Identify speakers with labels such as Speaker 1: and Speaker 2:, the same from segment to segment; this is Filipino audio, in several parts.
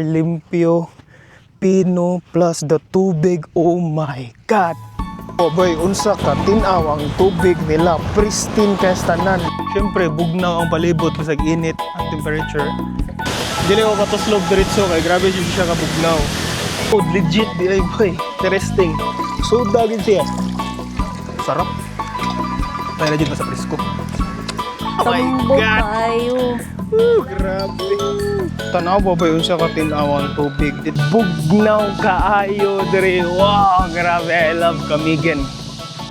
Speaker 1: Limpyo, pino plus the tubig. Oh my God! Oh boy, unsa ka tinaw ang tubig nila, pristine kay tanan. Syempre bugnaw ang palibot bisag init ang temperature. Dili ko patuslog diretso kay grabe siya ka bugnaw. Oh, legit di ay boy, interesting. Soda gid siya. Sarap. Kaya legit sa presko. Oh my God!
Speaker 2: Kayo.
Speaker 1: Grabe. Tanaw ba ba yun sa katinawang tubig? Bugnaw kaayo dire. Wow, grabe. I love Camiguin.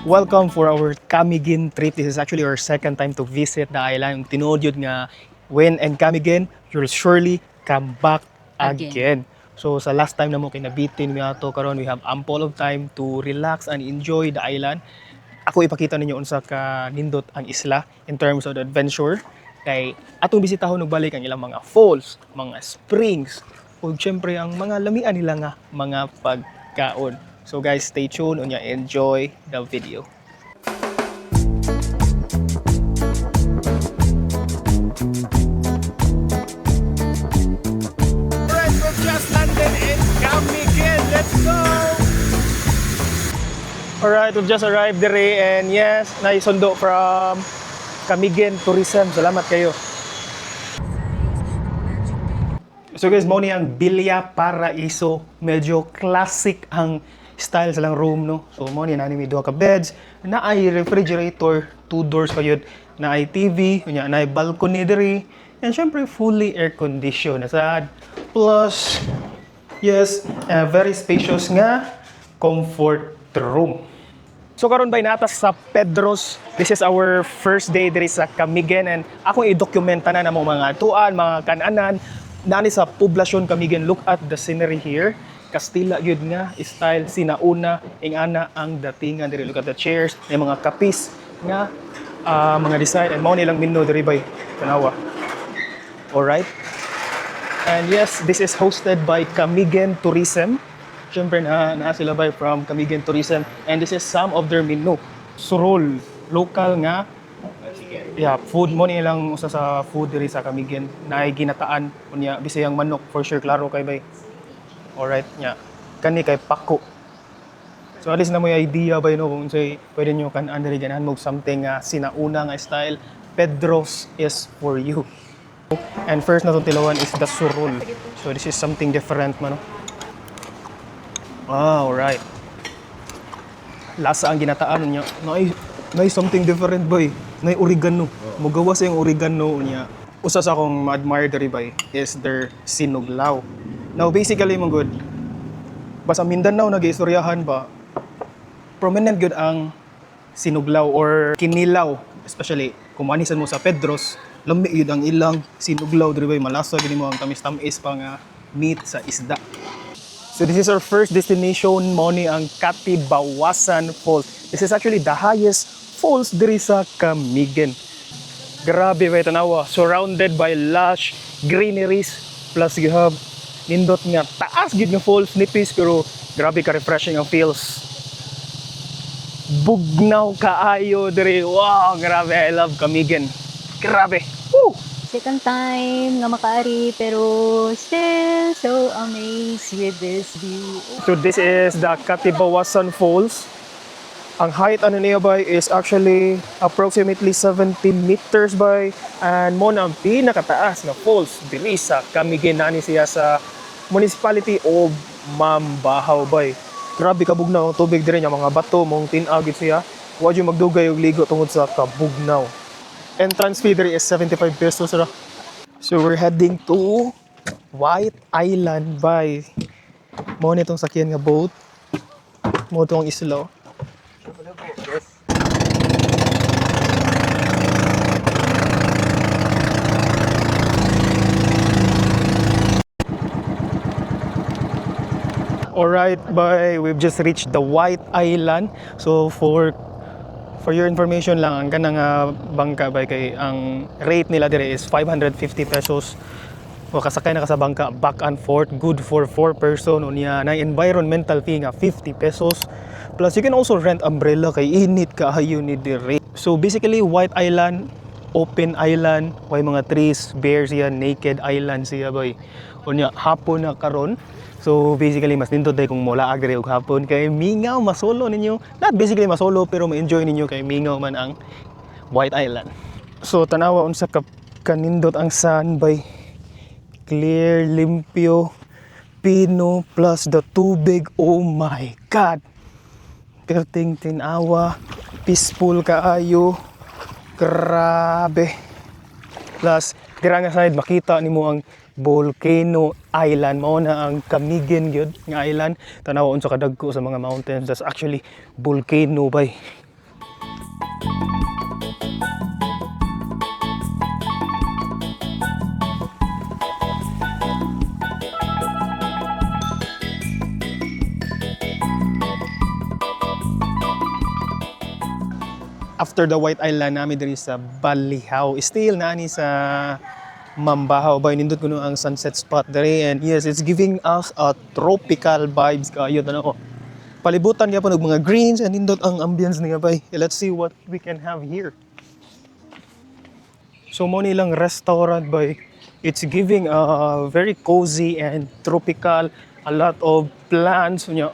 Speaker 1: Welcome for our Camiguin trip. This is actually our second time to visit the island. Tinuod yun nga, when and Camiguin, you'll surely come back again. So sa last time na mo kinabitin mi ato karon, we have ample of time to relax and enjoy the island. Ako ipakita ninyo unsa ka nindot ang isla in terms of the adventure. Kay atong bisitahon og balik ang ilang mga falls, mga springs, ug syempre ang mga lamian nila nga mga pagkaon. So guys, stay tuned unya enjoy the video. Alright, we've just landed in Camiguin. Let's go! Alright, we've just arrived dire and yes, naisundo from Camiguin Tourism. Salamat kayo. So guys, mo ni ang Villa Paraiso. Medyo classic ang style sa lang room, no? So mo ni nani may duha ka beds, na ay refrigerator, 2 doors kayo, na ay TV, na ay balcony diri, and syempre fully air conditioned. Asad. Plus yes, very spacious nga comfort room. So karon bay natas sa Pedros. This is our first day diri sa Camiguin and akong i-dokumenta na namo mga tuan, mga kananan nani sa poblasyon Camiguin. Look at the scenery here. Kastila gyud nga style sinauna ingana ang datingan diri. Look at the chairs, may mga kapis nga mga design and mao nilang menu diri bay. Tanawa. All right. And yes, this is hosted by Camiguin Tourism. Siyempre na sila by from Camiguin Tourism and this is some of their menu. Surol, local nga food mo nilang usa sa food diri sa Camiguin na ay ginataan unya bisayang manok for sure klaro kay bay. Alright nya. Kani kay pako. So at least na mo yung idea ba kung say pwede nyo kan-an diri ganahan mo something sinauna nga style. Pedros is for you. And first na itong tilawan is the surol. So this is something different man. Alright. Lasa ang ginataan niya. Nay something different boy. Nay oregano. Mugawa sa yung oregano niya. Usa sa akong ma-admire diri bay is their sinuglaw. Now basically mong good. Basta Mindanao nag-istoryahan ba? Prominent good ang sinuglaw or kinilaw, especially kung manisan mo sa Pedros, lami yun ang ilang sinuglaw diri bay malasa gini mo ang tamis-tamis pa nga meat sa isda. So this is our first destination, mo ni ang Katibawasan Falls. This is actually the highest falls diri sa Camiguin. Grabe ba tanawa, surrounded by lush greeneries plus you have nindot nga taas gid nga falls nipis pero grabe ka refreshing ang feels. Bugnaw kaayo diri. Wow, grabe, I love Camiguin. Grabe. Woo!
Speaker 2: Second time nga makaari pero still so amazed with this view.
Speaker 1: So this is the Katibawasan Falls. Ang height ano niya ba is actually approximately 70 meters by and mo na ang pinakataas na falls diri sa Camiguin nani siya sa municipality of Mambahaw bay. Grabe kabugnaw ang tubig diri nya mga bato mong tinagid siya. Wa jud magdugay og ligo tungod sa kabugnaw. Entrance fee there is 75 pesos. So we're heading to White Island by mo nitong sakyan nga boat. Mo tong isla. Alright, we've just reached the White Island. So for your information lang, ang kanang bangka ba kay ang rate nila dire is 550 pesos. O kasakay na ka sa bangka back and forth, good for 4 person. Unya na environmental fee nga 50 pesos. Plus you can also rent umbrella kay init kaayo ni dire. So basically White Island, open island, way mga trees, bears yan, naked island siya boy. Unya hapon na karon. So basically mas nindot day kung mula agre og hapon kay mingaw masolo ninyo. Not basically masolo pero ma-enjoy ninyo kay mingaw man ang White Island. So tanawa unsa ka kanindot ang sun by clear, limpyo, pino plus the tubig. Oh my god. Perting tinawa, peaceful kaayo. Grabe. Plus dira nga side makita nimo ang Volcano Island, mao na ang Camiguin gyud nga island. Tanawa unsa kadagko sa mga mountains, that's actually volcano bay. After the White Island namin diri sa Balihao, still naani sa Mambahaw bay, nindot kuno ang sunset spot diri, and yes, it's giving us a tropical vibes kayo tanaw. Palibutan gyapon og mga greens and nindot ang ambience niya bay. Let's see what we can have here. So mo nilang restaurant bay. It's giving a very cozy and tropical, a lot of plants nya.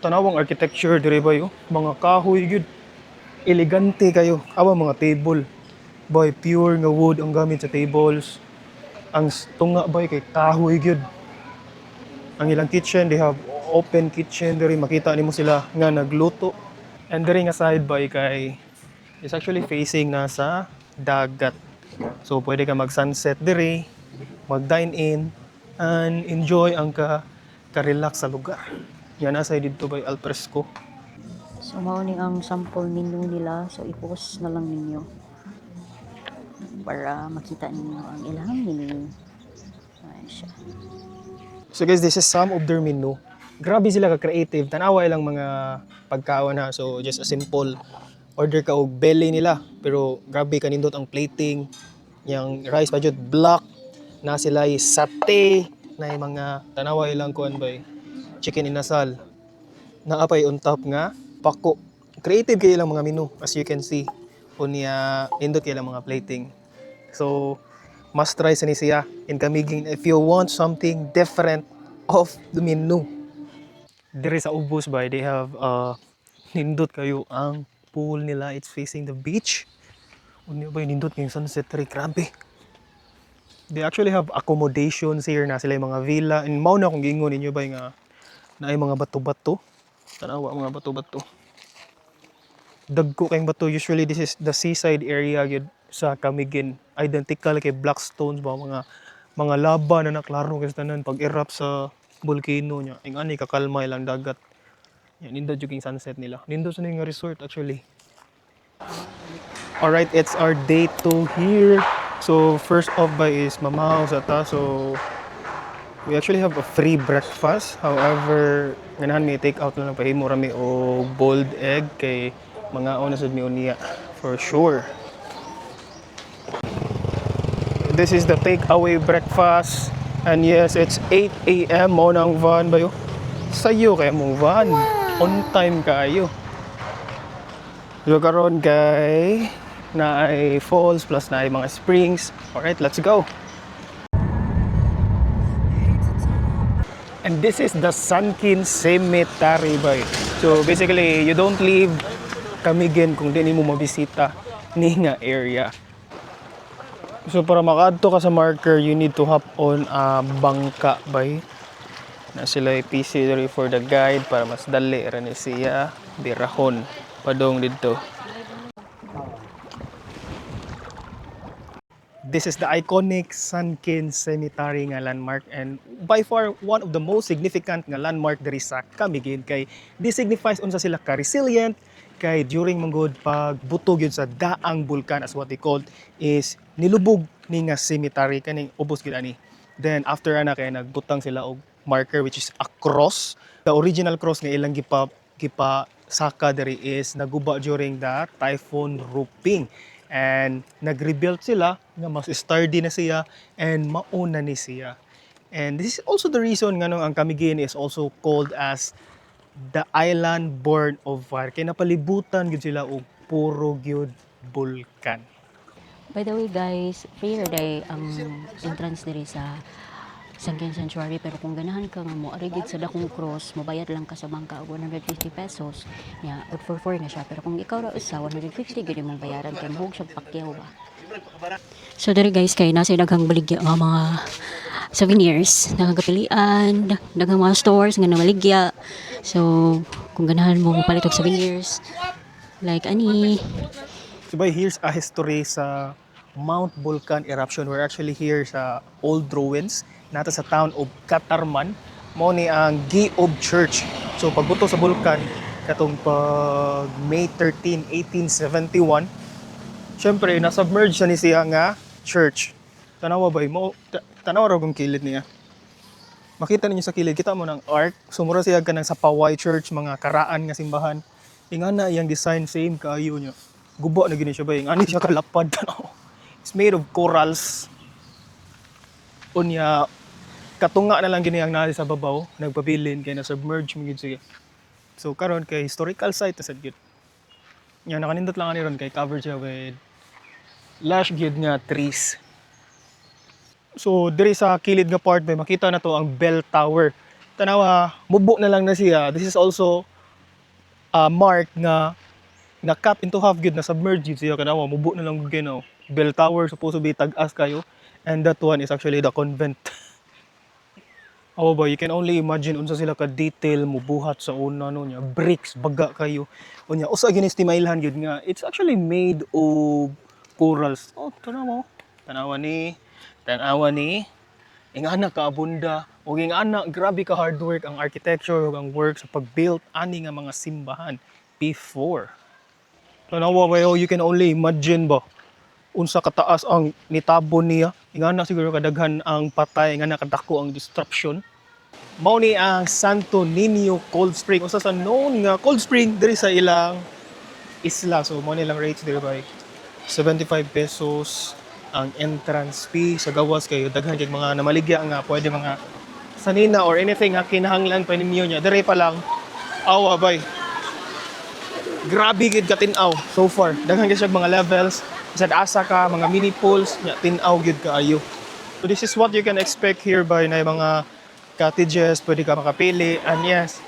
Speaker 1: Tanawang architecture diri bay, oh. Mga kahoy gyud. Elegante kayo. Awa mga table. Boy, pure nga wood ang gamit sa tables. Ang tunga boy kay kahoy gyud. Ang ilang kitchen, they have open kitchen diri, makita nimo sila nga nagluto. And diri nga side boy kay is actually facing na sa dagat. So pwede ka mag-sunset diri, mag-dine in and enjoy ang ka-relax sa lugar. Yan nasa dito by alfresco.
Speaker 2: So, mao ni ang sample menu nila. So, i-post na lang ninyo para makita ninyo ang ilang menu. Ayan siya.
Speaker 1: So guys, this is some of their menu. Grabe sila ka-creative. Tanawa ilang mga pagkaon ha. So just a simple order ka og belly nila. Pero grabe kanindot ang plating. Yang rice budget black. Na sila sate. Na mga tanawa ilang kuan bay. Chicken inasal. Naapay on top nga pako. Creative kayo ilang mga menu as you can see. Unya nindot kayo ilang mga plating. So must try sa ni siya in Camiguin if you want something different of the menu. Diri sa Ubos bay, they have nindot kayo ang pool nila. It's facing the beach. Unya bay nindot kayong sunset tree, grabe. They actually have accommodations here na sila yung mga villa. And mao na kung giingon ninyo bay nga na ay mga bato-bato. Tanawa mga bato-bato. Dagko kayong bato. Usually this is the seaside area yun sa Camiguin. Identical kay Blackstones ba, mga lava na naklaro kasi tanan pag erupt sa volcano niya. Ang ani kakalma ilang dagat. Yan nindot yung sunset nila. Nindot sa nga resort actually. Alright, it's our day 2 here. So first off by is mamahaw sa ta. So we actually have a free breakfast. However, ganahan may take out lang pahimo rami o boiled egg kay mga ona sad mi unya for sure. This is the takeaway breakfast. And yes, it's 8 a.m. mo nang van bayo. Sayo kaya mo van. On time kayo. So karon kay na ay falls plus na ay mga springs. Alright, let's go. And this is the Sunken Cemetery bay. So basically, you don't leave Camiguin kung di mo mabisita ni nga area. So para makadto ka sa marker, you need to hop on a bangka bay. Na sila PC for the guide para mas dali ra ni siya birahon padong didto. This is the iconic Sunken Cemetery nga landmark, and by far one of the most significant nga landmark diri sa Camiguin kay this signifies unsa sila ka resilient kay during manggod pag butog yun sa daang bulkan as what they called is nilubog ni nga cemetery kaning ubos gid ani. Then after ana kay nagbutang sila og marker which is a cross. The original cross nga ilang gipa saka diri is naguba during the typhoon Ruping. And nag-rebuild sila nga mas sturdy na siya and mauna ni siya. And this is also the reason nga ang Camiguin is also called as the island born of fire. Kaya napalibutan gyud sila og puro gyud bulkan.
Speaker 2: By the way guys, prayer day ang entrance diri sa Sangkin Sanctuary, pero kung ganahan ka nga mo arigid sa dakong cross, mabayad lang ka sa bangka og 150 pesos. Ya, good for 4 na siya. Pero kung ikaw ra usa 150 gid mong bayaran kay mahug siya pakyaw ba. So dere guys kay nasa daghang baligya nga mga souvenirs, daghang kapilian, daghang mga stores nga namaligya. So kung ganahan mo palit og souvenirs like ani.
Speaker 1: So boy, here's a history sa Mount Vulcan eruption. We're actually here sa old ruins nata sa town of Catarman. Mo ni ang Giob Church. So pagbuto sa bulkan katong pag May 13, 1871, syempre na-submerge na ni siya nga church. Tanawa ba mo? Tanawa ra kung kilid niya. Makita ninyo sa kilid, kita mo ng ark. Sumura siya ka ng sa Paway Church, mga karaan nga simbahan. Ingana iyang design same kaayo niya. Gubo na gini siya ba? Ingani siya kalapad. It's made of corals. Unya, katunga na lang gini ang nari sa babaw, nagpabilin kay na submerge mo gid siya. So karon kay historical site sad gid. Nya nakanindot lang ani ron kay covered siya with lush gid nga trees. So diri sa kilid nga part may makita na to ang bell tower. Tanawa, mubo na lang na siya. This is also a mark nga na cut into half gid na submerged gid siya kanawa mubo na lang gid no. Bell tower supposed to be tag-as kayo, and that one is actually the convent. Oh boy, you can only imagine unsa sila ka detail mubuhat sa una no nya, bricks baga kayo. Unya usa ginestimailan gyud nga it's actually made of corals. Oh, tanawa ni ingana ka abunda ug ingana grabe ka hard work ang architecture ug ang work sa pag-build ani nga mga simbahan before. Tanawa ba you can only imagine ba unsa kataas ang nitabon niya. Ingana siguro kadaghan ang patay, ingana kadako ang destruction. Mao ni ang Santo Niño Cold Spring. Usa sa known nga cold spring diri sa ilang isla. So mao nilang rates diri by 75 pesos ang entrance fee sa gawas kayo daghan kay mga namaligya nga pwede mga sanina or anything nga kinahanglan pa ninyo nya. Diri pa lang awa bay. Grabe gid ka tin-aw so far. Daghan gyud siya mga levels. Sad asa ka mga mini pools nya tin-aw gyud kaayo. So this is what you can expect here by na mga cottages, pwede ka makapili. And yes,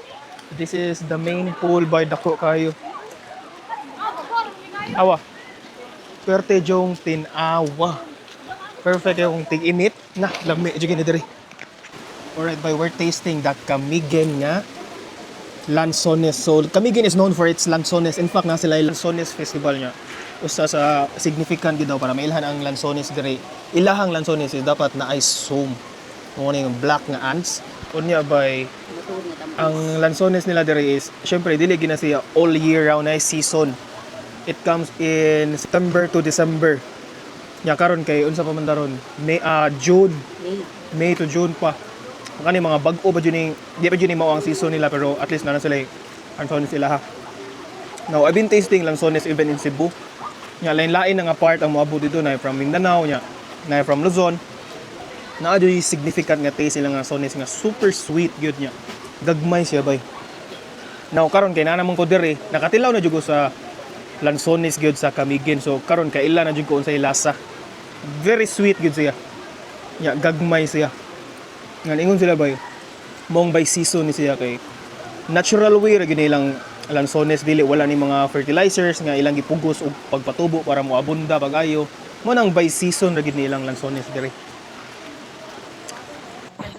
Speaker 1: this is the main pool by dako kayo. Awa. Swerte jong tin-awa. Perfect yung tig-init. Na, lami jud gini diri. Alright, by we're tasting that Camiguin nga Lanzones. So Camiguin is known for its Lanzones. In fact, na sila yung Lanzones Festival niya. Usa sa significant gid daw para mailhan ang Lanzones diri. Ilahang Lanzones is dapat na ay soom. Mo yung black nga ants. Unya by ang Lanzones nila diri is syempre dili gina siya all year round na season. It comes in September to December. Nya karon kay unsa pa man daron? June. May to June pa. Kani mga bag-o ba jud di pa jud ni mao ang season nila pero at least na sila Lanzones sila ha. Now I've been tasting Lanzones even in Cebu. Nya lain-lain nga part ang moabot dito na from Mindanao nya, na from Luzon. Naa jud significant nga taste sila nga Lanzones nga super sweet gyud nya. Gagmay siya bay. Now karon kay na namon ko diri, nakatilaw na jud ko sa Lanzones gyud sa Camiguin. So karon kay ila na jud ko unsay lasa. Very sweet gyud siya. Nya gagmay siya. Nga ingon sila bay. Mong by season ni siya kay natural way ra gyud nilang Lanzones dili wala ni mga fertilizers nga ilang gipugos og pagpatubo para moabunda pag-ayo. Mo nang by season ra gyud nilang Lanzones diri.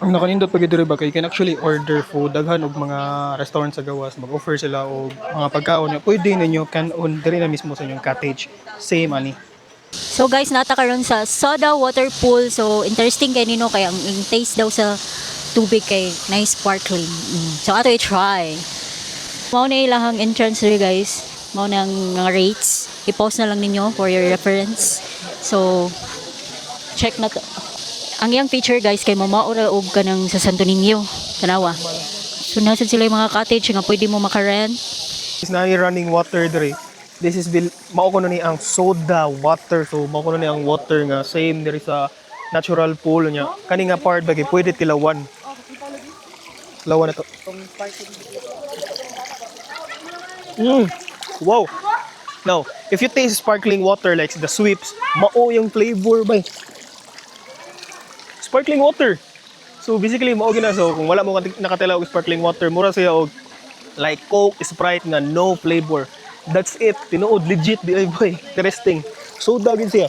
Speaker 1: Ang nakanindot pag diri ba kay can actually order food daghan og mga restaurant sa gawas mag-offer sila og mga pagkaon nga pwede ninyo kan-on diri na mismo sa inyong cottage. Same ani.
Speaker 2: So guys, nata karon sa Soda Water Pool. So interesting kay nino kay ang taste daw sa tubig kay nice sparkling. So ato i-try. Mao na ilahang entrance diri guys. Mao na ang mga rates. I-post na lang ninyo for your reference. So check na to. Ang iyang feature guys kay mamaura og kanang sa Santo Niño. Tanawa. So nasad sila yung mga cottage nga pwede mo makarent.
Speaker 1: Is na running water diri. This is mao kuno ni ang soda water. So mao kuno ni ang water nga same diri sa natural pool nya. Kani nga part bagay pwede tilawan. Lawan na to. Wow. Now, if you taste sparkling water like the sweeps, mao yung flavor bay. Sparkling water. So basically mao gina, so kung wala mo nakatila og sparkling water, mura siya og like Coke, Sprite nga no flavor. That's it. Tinuod legit di ay boy. Interesting. Soda gid siya.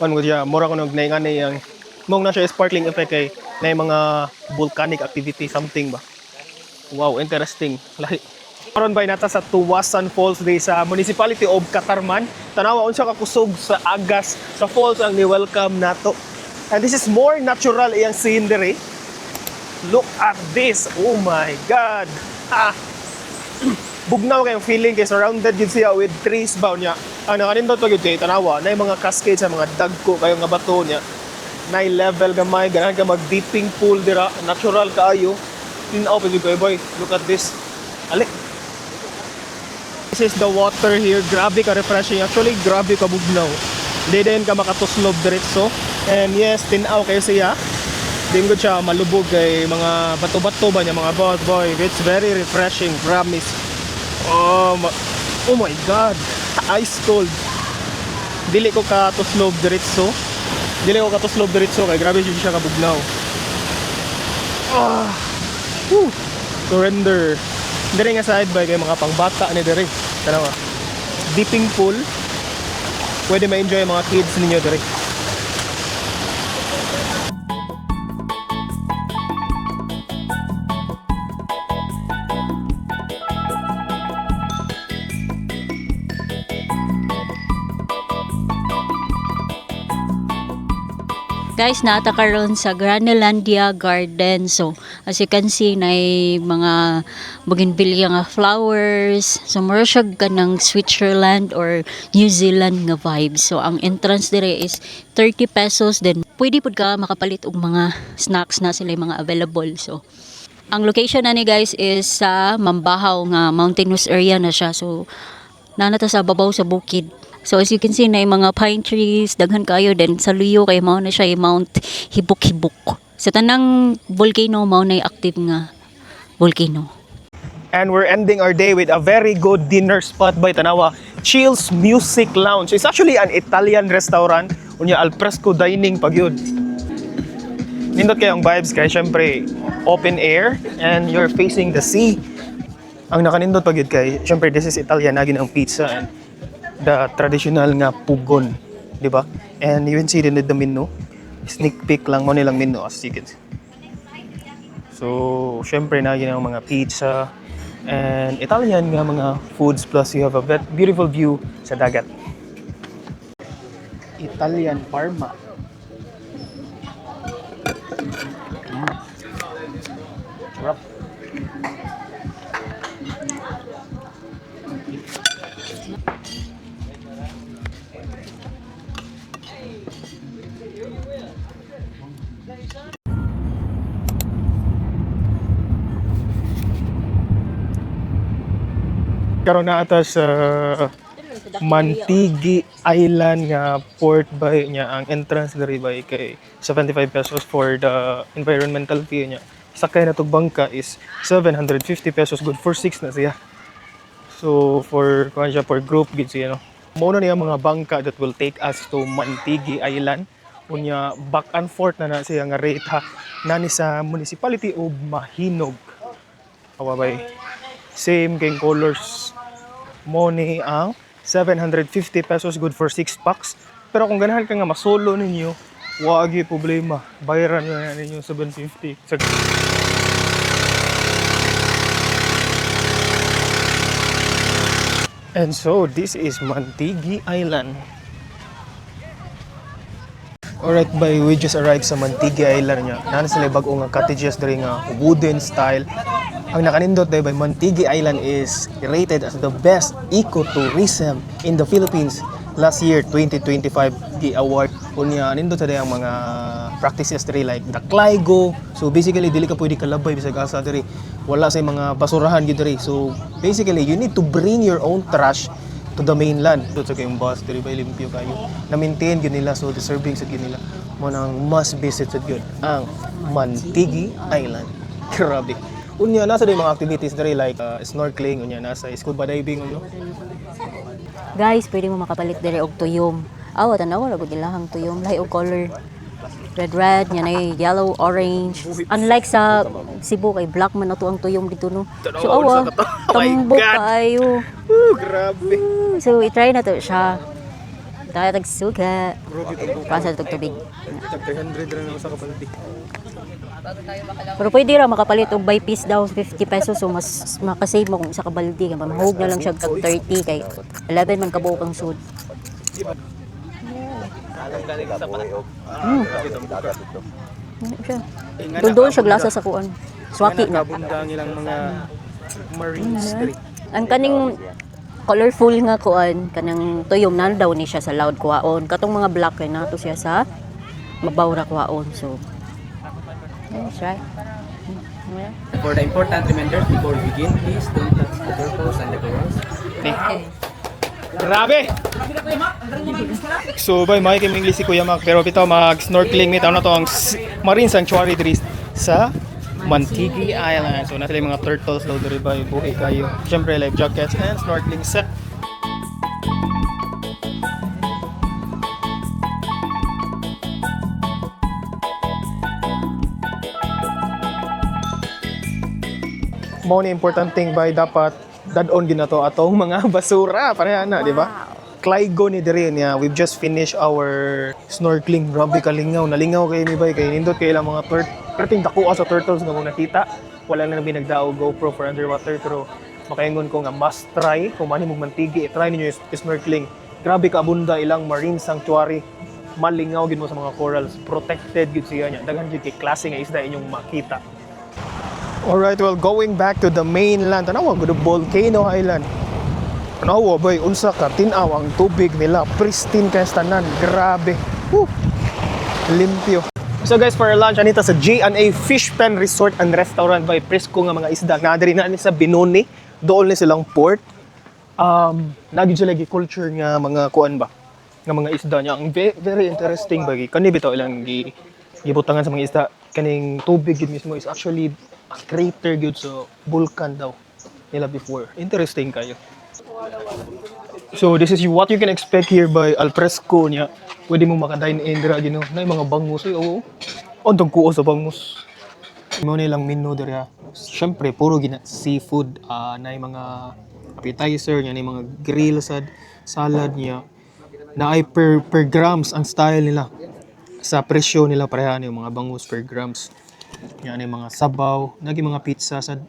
Speaker 1: Ano siya, mura ko nag naingani yang mong na siya sparkling effect kay na mga volcanic activity something ba. Wow, interesting. Lahi. Karon bay nata sa Tuwasan Falls di sa Municipality of Katarman. Tanawa unsa ka kusog sa agas sa falls ang ni-welcome nato. And this is more natural iyang scenery. Look at this. Oh my God. Bugnaw kayong feeling kay surrounded yun siya with trees ba niya. Ang nakanindot pag yun kay tanawa na yung mga cascade sa mga dagko kayong nga bato niya. Na level gamay, ganahan ka mag-dipping pool dira. Natural kaayo. Tinaw pa dito boy. Look at this. Ali. This is the water here. Grabe ka refreshing. Actually, grabe ka bugnaw. Hindi din ka makatuslog diretso. And yes, tinaw kayo siya. Din ko siya malubog kay mga bato-bato ba niya, mga boss boy. It's very refreshing, promise. Oh my God. Ice cold. Dili ko katuslog diretso. Kay grabe siya kabugnaw. Surrender. Dire nga side by kay mga pangbata ni dire. Tanawa. Dipping pool. Pwede ma-enjoy mga kids ninyo dire.
Speaker 2: Guys, naata karon sa Granelandia Garden. So, as you can see, na mga bougainvillea nga flowers. So, mura siya ganang Switzerland or New Zealand nga vibes. So, ang entrance dire is 30 pesos. Then, pwede po ka makapalit og mga snacks na sila yung mga available. So, ang location na ni guys is sa Mambahaw nga mountainous area na siya. So, nanata sa babaw sa bukid. So as you can see na yung mga pine trees, daghan kayo din sa luyo kay mao na siya yung Mount Hibok-Hibok. Sa tanang volcano mao na active nga volcano.
Speaker 1: And we're ending our day with a very good dinner spot by Tanawa, Chills Music Lounge. It's actually an Italian restaurant, unya al fresco dining pag yun. Nindot kayo ang vibes kay syempre open air and you're facing the sea. Ang nakanindot pag yun kay syempre this is Italian nagin ang pizza and the traditional nga pugon, di ba? And you can see din the menu. Sneak peek lang mo nilang menu as you can see. So, syempre nagin ang mga pizza and Italian nga mga foods plus you have a beautiful view sa dagat. Italian Parma. Sarap. Karon na ata sa Mantigi Island nga port by niya ang entrance diri by kay 75 pesos for the environmental fee niya. Sakay na tog bangka is 750 pesos, good for 6 na siya. So for kuan siya for group gid siya no. Mao na niya mga bangka that will take us to Mantigi Island. Unya back and forth na siya nga rate ha nani sa Municipality of Mahinog. Awa bay. Same king colors. Money ang 750 pesos, good for 6 packs. Pero kung ganahan ka nga masolo ninyo, wag yung problema. Bayaran na ninyo 750. And so, this is Mantigi Island. Alright, we just arrived sa Mantigi Island niya. Nana sila bag-o nga cottages diri nga wooden style. Ang nakanindot dahil by Mantigi Island is rated as the best ecotourism in the Philippines last year 2025 the award. Unya nindot sa ang mga practices diri like the Clygo. So basically dili ka pwede kalabay bisag asa diri. Wala say mga basurahan gid diri. So basically you need to bring your own trash to the mainland. Dito sa kayong bus diri by limpyo kayo. Na-maintain gyud nila so deserving sa gyud nila. Mo nang must visit sa gyud ang Mantigi Island. Grabe. Unya nasa din mga activities diri like snorkeling, unya nasa scuba diving unya.
Speaker 2: Guys, pwede mo makapalit dire og tuyom. Awa tanaw ra gud ilahang tuyom lahi og color. Red, yan ay yellow, orange. Unlike sa Cebu, kay black man na to ang tuyong dito, no? So, awa, tambok kayo.
Speaker 1: Grabe.
Speaker 2: So, i-try na to siya. Tayo tagsuga. Pasa itong tubig.
Speaker 1: 300 rin ako sa kapaldi.
Speaker 2: Pero pwede ra makapalit og by piece daw 50 pesos, so mas makasave mo kung isa ka balde kay mahug na lang siya tag 30 kay 11 man kabuok ang sud. Doon siya glasa sa kuan. Swaki na.
Speaker 1: Nakabundang ilang mga marines diri.
Speaker 2: Ang kaning colorful nga kuan kanang tuyom na daw ni siya sa loud kuwaon. Katong mga black kay nato siya sa mabaw ra kuwaon. So let's try.
Speaker 3: For the important reminders before we begin, please don't touch the doorpost and the doors.
Speaker 1: Grabe! So, bay, makikimingli si Kuya Mac. Pero bitaw, mag-snorkeling. May tao na to ang marine sanctuary diri sa Mantigi Island. So, nasa yung mga turtles daw diri bay. Buhay kayo. Siyempre, life jackets and snorkeling set. Mo ni important thing bay, dapat dadon ginato atong mga basura pareha na, di ba? Clygo ni diri niya. We've just finished our snorkeling. Grabe kalingaw, nalingaw kay mi bay kay nindot kay ilang mga perting dakuha sa turtles nga mo nakita. Wala na binagdao GoPro for underwater, pero makaingon ko nga must try kung mani mo mantigi, try ninyo yung snorkeling. Grabe ka abunda ilang marine sanctuary. Malingaw gid mo sa mga corals, protected gid siya nya. Daghan gid kay klase nga isda inyong makita. Alright, well, going back to the mainland, tanawa, good Volcano Island. Tanawa, boy, unsa ka, tinaw ang tubig nila, pristine kaya tanan, grabe. Woo! Limpyo. So guys, for our lunch, anita sa G&A Fish Pen Resort and Restaurant by Prisco nga mga isda. Nadiri na sa Binoni, doon ni silang port. Naging sila culture nga mga kuan ba, nga mga isda niya. Ang very interesting bagi. Kani bitaw ilang gibutangan sa mga isda. Kaning tubig yun mismo is actually a crater gyud so vulkan daw nila before. Interesting kayo. So this is what you can expect here by Al Fresco niya. Pwede mo makadine in dira gino. Nay mga bangus ay oo. Ontong kuo sa bangus. Mo nilang menu dira. Syempre puro gina seafood, nay mga appetizer niya, nay mga grill salad niya. Na ay per grams ang style nila. Sa presyo nila pareha yung mga bangus per grams. Yan yung mga sabaw, nagi mga pizza sad.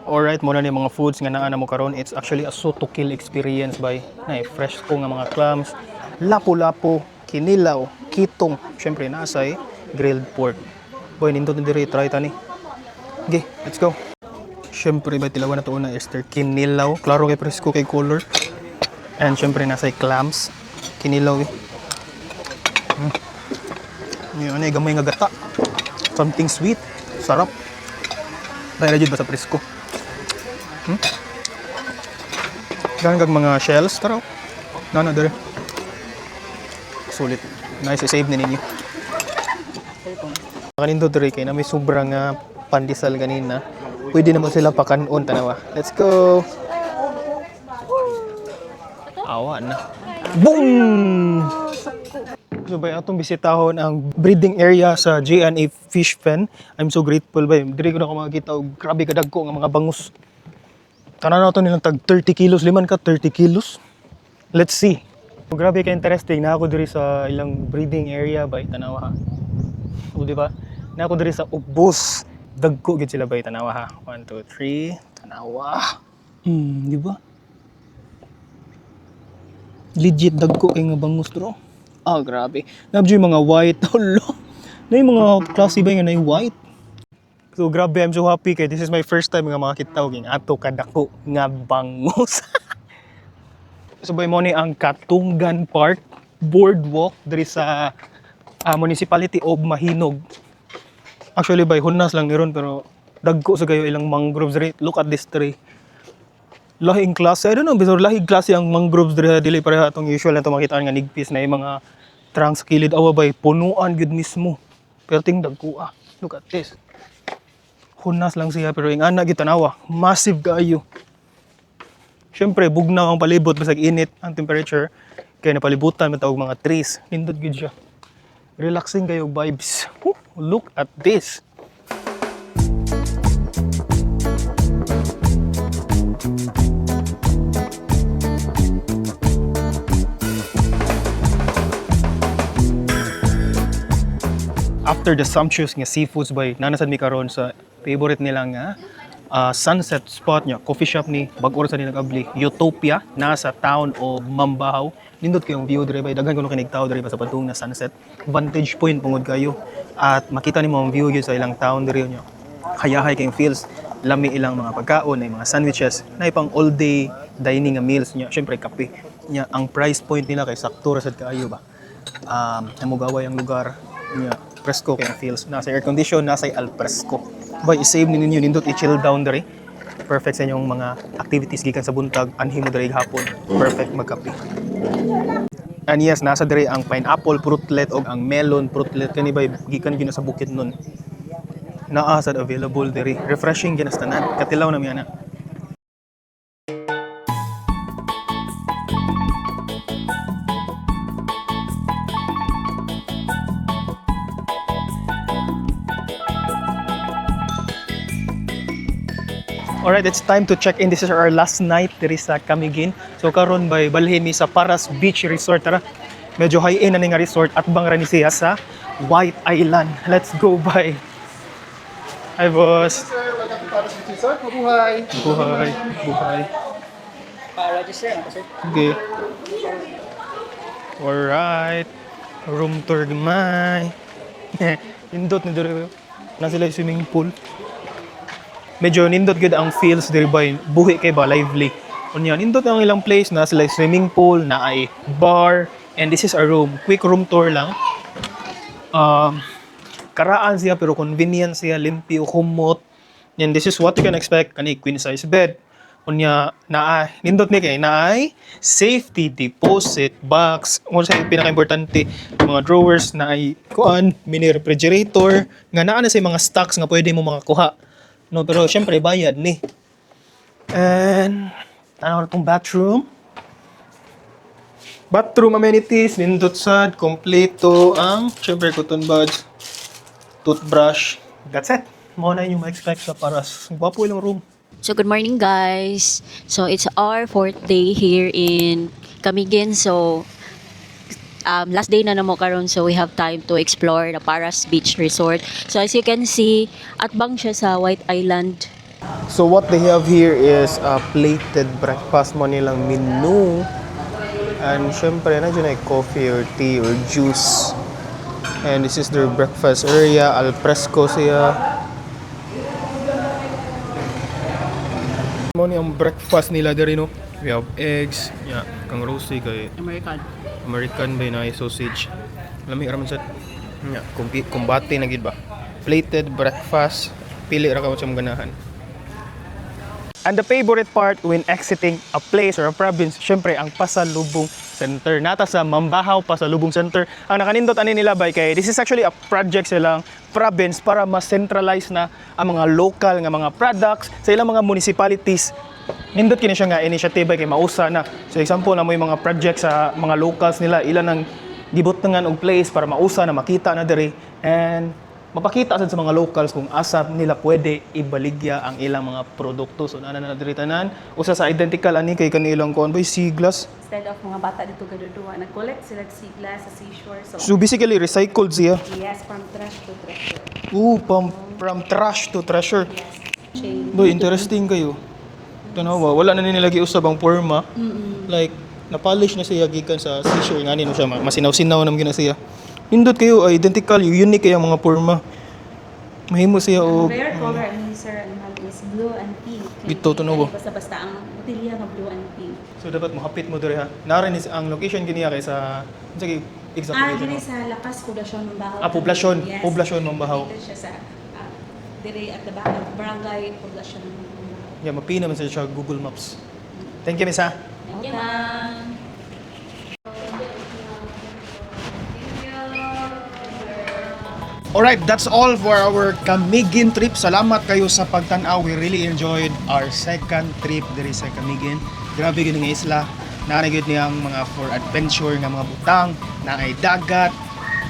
Speaker 1: Alright, muna na yung mga foods nga naa na mo karon. It's actually a so to kill experience by na fresh ko nga mga clams, lapu-lapu, kinilaw, kitong, syempre nasay grilled pork. Boy, nindot na diri try tani. Okay, let's go. Syempre ba tilawan na to una Esther kinilaw, klaro kay presko kay color. And syempre nasay clams, kinilaw. Yan ay gamay nga gata. Something sweet. Sarap. Dahil na dyan ba sa presko? Ganun kag mga shells. Taraw. Nana dere. Sulit. Nice. Save na ninyo. Kanindo dere kay na may sobrang pandesal ganina. Pwede naman sila pakanon tanawa. Let's go. Awa na. Boom! So by atong bisitahon ang breeding area sa G&A Fish Pen. I'm so grateful ba. Diri ko na ako makakita og grabe kadagko nga mga bangus. Tanan na to nilang tag 30 kilos, liman ka 30 kilos. Let's see. So, grabe ka interesting na ako diri sa ilang breeding area ba tanawa ha. O di ba? Na ako diri sa ubos. Dagko gid sila ba tanawa ha. 1 2 3 tanawa. Di ba? Legit dagko kay nga bangus bro. Ah, grabe. Nabjo yung mga white. Olo. Na yung mga klase ba nga na yung white? So, grabe. I'm so happy kay this is my first time nga makakita og ato kadako nga bangus. So, by mo ni ang Katungan Park Boardwalk diri sa Municipality of Mahinog. Actually, by hunas lang ni ron pero dagko sa kayo ilang mangroves diri. Look at this tree. Lahing klase, I don't know, bisor lahing klase ang mangroves diri dili pareha atong usual na makitaan nga nigpis na yung mga trunks kilid awa bay punuan gud mismo. Pero ting dagkuha. Look at this. Hunas lang siya pero yung ana gitanawa, massive kaayo. Syempre bugnaw ang palibot basag init ang temperature kaya napalibutan man tawag mga trees. Nindot gud siya. Relaxing kayo vibes. Woo, look at this. After the sumptuous nga seafoods by nanasad mi karon sa favorite nila nga sunset spot niya, coffee shop ni bag-ora sa nilagabli, Utopia, nasa town o Mambahaw. Nindot kayong view dire bay, daghan kuno kinig tao dire sa padung na sunset. Vantage point pungod kayo at makita nimo ang view gyud sa ilang town dire niya. Hayahay kayong feels, lami ilang mga pagkaon, na mga sandwiches, na pang all day dining nga meals niya, syempre kape. Niya ang price point nila kay sakto ra sad kaayo ba. Namugaway ang lugar niya. Fresco kay feels, nasa air condition, nasa al fresco. Bay, i-save ninyo nindot i-chill down dere. Perfect sa inyong mga activities gikan sa buntag, anhimo dere hapon. Perfect magkape. And yes, nasa dere ang pineapple fruitlet o ang melon fruitlet kani bay gikan gyud sa bukid nun. Naa sad available dere. Refreshing gyud sa tanan. Katilaw na mi ana. Alright, it's time to check in. This is our last night diri sa Camiguin. So karon by balhin mi sa Paras Beach Resort. Tara. Medyo high-end na nga resort at bang ra ni siya sa White Island. Let's go by. Hi boss.
Speaker 4: Sir, welcome to Paras Beach Resort. Mabuhay!
Speaker 1: Buhay. Buhay.
Speaker 3: Pa-register na sir.
Speaker 1: Okay. Alright. Room tour gamay. Nindot ni diri. Na sila yung swimming pool. Medyo nindot gud ang feels diri bay, buhi kay ba lively. Unya nindot ang ilang place na sila swimming pool, na ay bar, and this is a room. Quick room tour lang. Karaan siya pero convenient siya, limpyo, humot. And this is what you can expect kani queen size bed. Unya na nindot ni kay na ay safety deposit box. Mo sa pinaka-importante, mga drawers na ay kuan, mini refrigerator, nga naa na say mga stocks nga pwede mo makakuha. No, pero syempre bayad ni. And tanaw na itong bathroom. Bathroom amenities, nindot sad, kompleto ang syempre cotton buds, toothbrush. That's it. Mo na yung ma-expect sa Paras. Gwapo ilang room.
Speaker 2: So good morning guys. So it's our 4th day here in Camiguin. So last day na namo karon, so we have time to explore the Paras Beach Resort. So as you can see, atbang siya sa White Island.
Speaker 1: So what they have here is a plated breakfast mo nilang menu. And syempre, na dyan ay coffee or tea or juice. And this is their breakfast area. Al fresco siya. Mo ni ang breakfast nila diri no. We have eggs, yeah, kang roasty kay American ba na sausage. Lami ra man sad. Yeah, kumbate na gid ba. Plated breakfast, pili ra ka mo sa ganahan. And the favorite part when exiting a place or a province, syempre ang Pasalubong Center. Nata sa Mambahaw, Pasalubong Center. Ang nakanindot ani nila bay kay this is actually a project sa ilang province para mas centralize na ang mga local nga mga products sa ilang mga municipalities. Nindot kini siya nga initiative kay mausa na. So example na mo yung mga project sa mga locals nila, ilan ang gibutangan og place para mausa na makita na diri and mapakita sad sa mga locals kung asa nila pwede ibaligya ang ilang mga produkto. So na diri tanan usa sa identical ani kay kanilang kuan boy siglas.
Speaker 5: Instead of mga bata dito gaduduwa, nag-collect sila sigla sa seashore.
Speaker 1: So basically recycled siya.
Speaker 5: Yes, from trash to treasure.
Speaker 1: From trash to treasure.
Speaker 5: Change.
Speaker 1: Boy, interesting kayo. Tanawa, wala na nilagi usab ang forma. Like na-polish na siya gikan sa seashore ngani no siya masinaw-sinaw nam gina siya. Nindot kayo identical, unique kaya mga forma. Mahimo siya
Speaker 5: Ang
Speaker 1: og
Speaker 5: rare color ni Sir Animal is blue and pink.
Speaker 1: Ito, tunaw ba?
Speaker 5: Basta-basta ang botilya nga blue and pink.
Speaker 1: so dapat mohapit mo diri ha. Narin is ang location giniya kay sa sige exactly.
Speaker 5: Dili sa Lakas, Poblasyon, Mambahaw.
Speaker 1: Poblasyon,
Speaker 5: Yes.
Speaker 1: Poblasyon Mambahaw.
Speaker 5: Dito siya sa, dili at the back of Barangay, Poblasyon, Mambahaw.
Speaker 1: Yeah, mapina man siya Google Maps. Thank you, Miss ha.
Speaker 5: Welcome.
Speaker 1: Alright, that's all for our Camiguin trip. Salamat kayo sa pagtanaw. We really enjoyed our second trip diri sa Camiguin. Grabe gid nga isla. Naanay gid niyang mga for adventure nga mga butang, na ay dagat.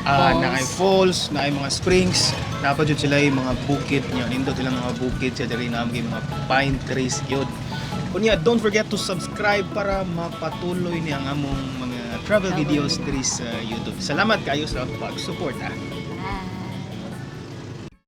Speaker 1: Na ay falls, na ay mga springs, dapat yun sila yung mga bukid niya. Nindot sila mga bukid sa diri na mga pine trees yun. Kunya, don't forget to subscribe para mapatuloy niya ang among mga travel videos diri sa YouTube. Salamat kayo sa pag-support.